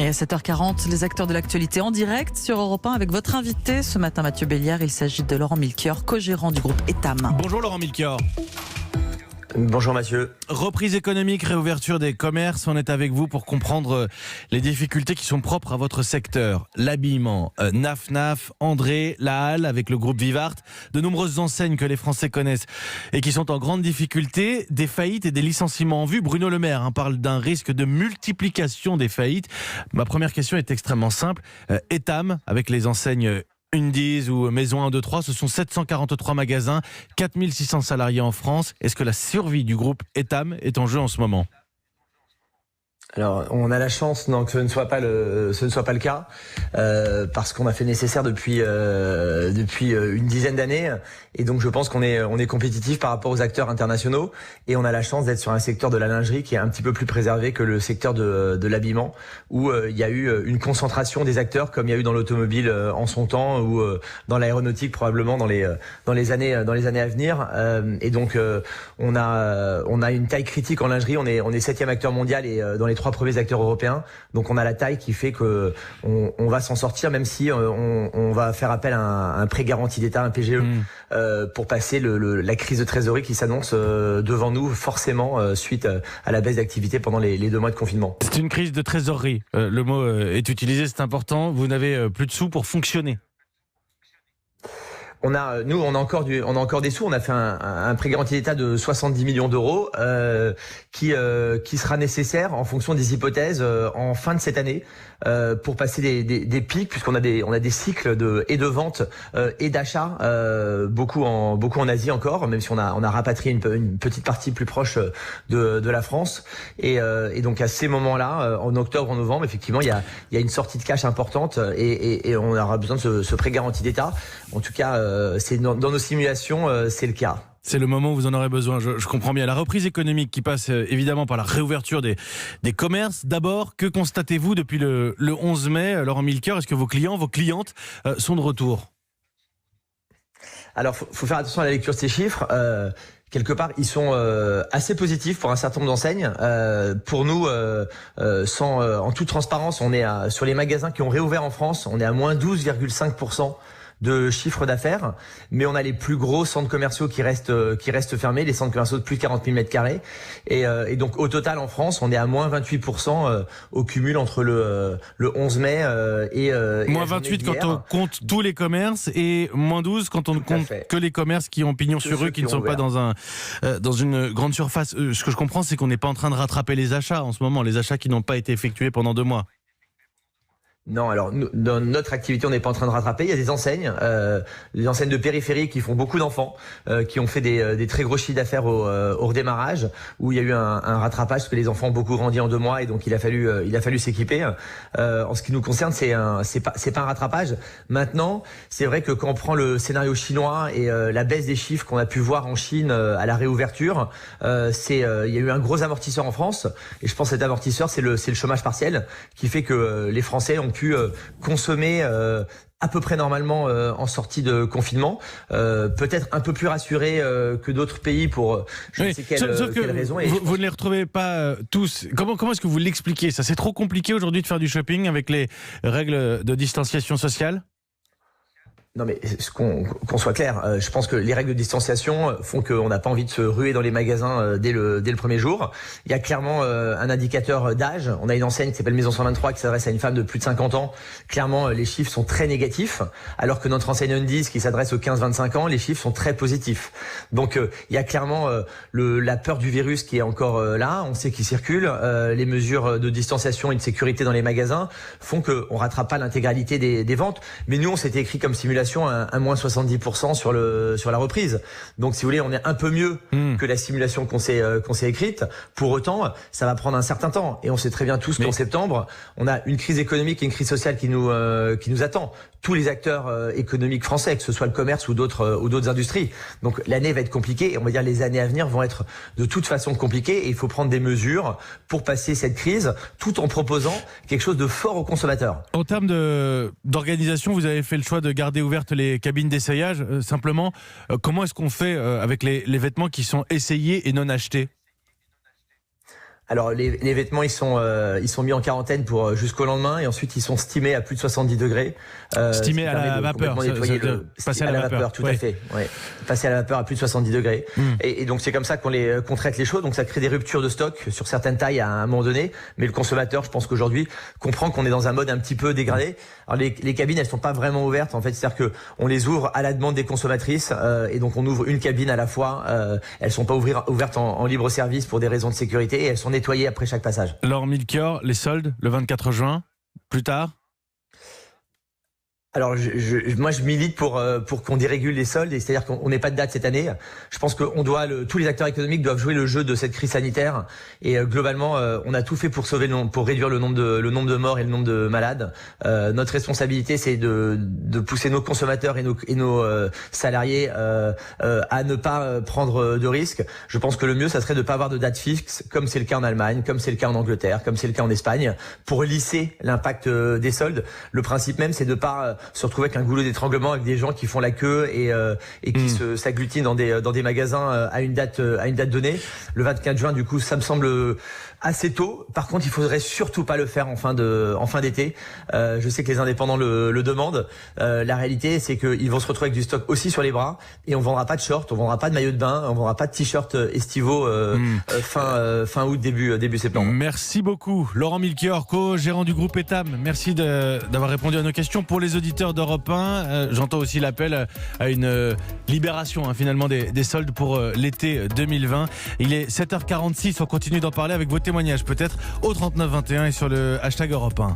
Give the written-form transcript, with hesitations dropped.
Et à 7h40, les acteurs de l'actualité en direct sur Europe 1 avec votre invité ce matin, Mathieu Béliard. Il s'agit de Laurent Milchior, co-gérant du groupe Etam. Bonjour Laurent Milchior. Bonjour Mathieu. Reprise économique, réouverture des commerces, on est avec vous pour comprendre les difficultés qui sont propres à votre secteur. L'habillement, Naf, André, La Halle avec le groupe Vivart, de nombreuses enseignes que les Français connaissent et qui sont en grande difficulté, des faillites et des licenciements en vue. Bruno Le Maire parle d'un risque de multiplication des faillites. Ma première question est extrêmement simple. Etam, avec les enseignes Undies ou Maison 1, 2, 3, ce sont 743 magasins, 4600 salariés en France. Est-ce que la survie du groupe Etam est en jeu en ce moment ? Alors, on a la chance que ce ne soit pas le cas, parce qu'on a fait le nécessaire depuis une dizaine d'années, et donc je pense qu'on est compétitif par rapport aux acteurs internationaux, et on a la chance d'être sur un secteur de la lingerie qui est un petit peu plus préservé que le secteur de l'habillement, où il y a eu une concentration des acteurs comme il y a eu dans l'automobile en son temps, ou dans l'aéronautique probablement dans les années à venir, et donc on a une taille critique en lingerie. On est 7e acteur mondial et dans les 3 premiers acteurs européens, donc on a la taille qui fait que on va s'en sortir, même si on va faire appel à un prêt garanti d'État, un PGE, pour passer la crise de trésorerie qui s'annonce devant nous forcément suite à la baisse d'activité pendant les 2 mois de confinement. C'est une crise de trésorerie, le mot est utilisé, c'est important. Vous n'avez plus de sous pour fonctionner. On a encore des sous. On a fait un prêt garanti d'État de 70 millions d'euros qui sera nécessaire en fonction des hypothèses en fin de cette année pour passer des pics, puisqu'on a des cycles de vente et d'achat beaucoup en Asie encore, même si on a rapatrié une petite partie plus proche de la France, et donc à ces moments-là, en octobre, en novembre, effectivement, il y a une sortie de cash importante et on aura besoin de ce prêt garanti d'État. En tout cas, c'est dans nos simulations, c'est le cas. C'est le moment où vous en aurez besoin, je comprends bien. La reprise économique qui passe évidemment par la réouverture des commerces. D'abord, que constatez-vous depuis le 11 mai, Laurent Milchior ? Est-ce que vos clients, vos clientes sont de retour ? Alors, faut faire attention à la lecture de ces chiffres. Quelque part, ils sont assez positifs pour un certain nombre d'enseignes. Pour nous, en toute transparence, on est sur les magasins qui ont réouvert en France, on est à moins 12,5% de chiffre d'affaires, mais on a les plus gros centres commerciaux qui restent fermés, les centres commerciaux de plus de 40 000 m2, et donc au total en France, on est à moins 28% au cumul entre le 11 mai et moins 28 quand on compte tous les commerces, et moins 12 quand on ne compte que les commerces qui ont pignon sur rue, qui ne sont pas dans une grande surface. Ce que je comprends, c'est qu'on n'est pas en train de rattraper les achats en ce moment, les achats qui n'ont pas été effectués pendant 2 mois. Non, alors dans notre activité, on n'est pas en train de rattraper. Il y a des enseignes de périphérie qui font beaucoup d'enfants, qui ont fait des très gros chiffres d'affaires au redémarrage, où il y a eu un rattrapage parce que les enfants ont beaucoup grandi en 2 mois et donc il a fallu s'équiper. En ce qui nous concerne, c'est pas un rattrapage. Maintenant, c'est vrai que quand on prend le scénario chinois et la baisse des chiffres qu'on a pu voir en Chine à la réouverture, il y a eu un gros amortisseur en France, et je pense que cet amortisseur, c'est le chômage partiel qui fait que les Français ont pu consommer à peu près normalement en sortie de confinement, peut-être un peu plus rassurés que d'autres pays pour je ne sais quelle raison. Vous ne les retrouvez pas tous. Comment est-ce que vous l'expliquez ? Ça, c'est trop compliqué aujourd'hui de faire du shopping avec les règles de distanciation sociale ? Non mais qu'on soit clair, je pense que les règles de distanciation font qu'on n'a pas envie de se ruer dans les magasins dès le premier jour. Il y a clairement un indicateur d'âge. On a une enseigne qui s'appelle Maison 123 qui s'adresse à une femme de plus de 50 ans. Clairement, les chiffres sont très négatifs, alors que notre enseigne Undies qui s'adresse aux 15-25 ans, les chiffres sont très positifs. Donc il y a clairement la peur du virus qui est encore là. On sait qu'il circule. Les mesures de distanciation et de sécurité dans les magasins font qu'on rattrape pas l'intégralité des ventes. Mais nous, on s'était écrit comme simulation à moins 70% sur la reprise. Donc si vous voulez, on est un peu mieux que la simulation qu'on s'est écrite. Pour autant, ça va prendre un certain temps, et on sait très bien tous qu'en septembre, on a une crise économique et une crise sociale qui nous attend. Tous les acteurs économiques français, que ce soit le commerce ou d'autres industries. Donc l'année va être compliquée, et on va dire les années à venir vont être de toute façon compliquées, et il faut prendre des mesures pour passer cette crise, tout en proposant quelque chose de fort aux consommateurs. En termes d'organisation, vous avez fait le choix de garder ouvertes les cabines d'essayage. Simplement, comment est-ce qu'on fait avec les vêtements qui sont essayés et non achetés ? Alors les vêtements ils sont mis en quarantaine pour jusqu'au lendemain et ensuite ils sont steamés à plus de 70 degrés. Stimés à la vapeur, passer à la vapeur, tout à fait. Ouais. Passer à la vapeur à plus de 70 degrés. Et donc c'est comme ça qu'on traite les choses. Donc ça crée des ruptures de stock sur certaines tailles à un moment donné. Mais le consommateur, je pense qu'aujourd'hui comprend qu'on est dans un mode un petit peu dégradé. Alors les cabines elles sont pas vraiment ouvertes en fait, c'est-à-dire que on les ouvre à la demande des consommatrices et donc on ouvre une cabine à la fois. Elles sont pas ouvertes en libre service pour des raisons de sécurité et elles sont nettoyées après chaque passage. Laurent Milchior, les soldes le 24 juin, plus tard? Alors moi je milite pour qu'on dérégule les soldes, et c'est-à-dire qu'on n'ait pas de date cette année. Je pense que tous les acteurs économiques doivent jouer le jeu de cette crise sanitaire et globalement on a tout fait pour pour réduire le nombre de morts et le nombre de malades. Notre responsabilité c'est de pousser nos consommateurs et nos salariés à ne pas prendre de risques. Je pense que le mieux ça serait de pas avoir de date fixe comme c'est le cas en Allemagne, comme c'est le cas en Angleterre, comme c'est le cas en Espagne, pour lisser l'impact des soldes. Le principe même c'est de pas se retrouver avec un goulot d'étranglement avec des gens qui font la queue et qui s'agglutinent dans des magasins à une date donnée. Le 24 juin, du coup, ça me semble assez tôt. Par contre, il faudrait surtout pas le faire en fin d'été. Je sais que les indépendants le demandent. La réalité, c'est qu'ils vont se retrouver avec du stock aussi sur les bras et on vendra pas de shorts, on vendra pas de maillots de bain, on vendra pas de t-shirts estivaux fin août, début septembre. Merci beaucoup, Laurent Milchior, co-gérant du groupe Etam. Merci d'avoir répondu à nos questions. Pour les auditeurs d'Europe 1, j'entends aussi l'appel à une libération finalement des soldes pour l'été 2020. Il est 7h46, on continue d'en parler avec vos témoignages peut-être au 3921 et sur le hashtag Europe 1.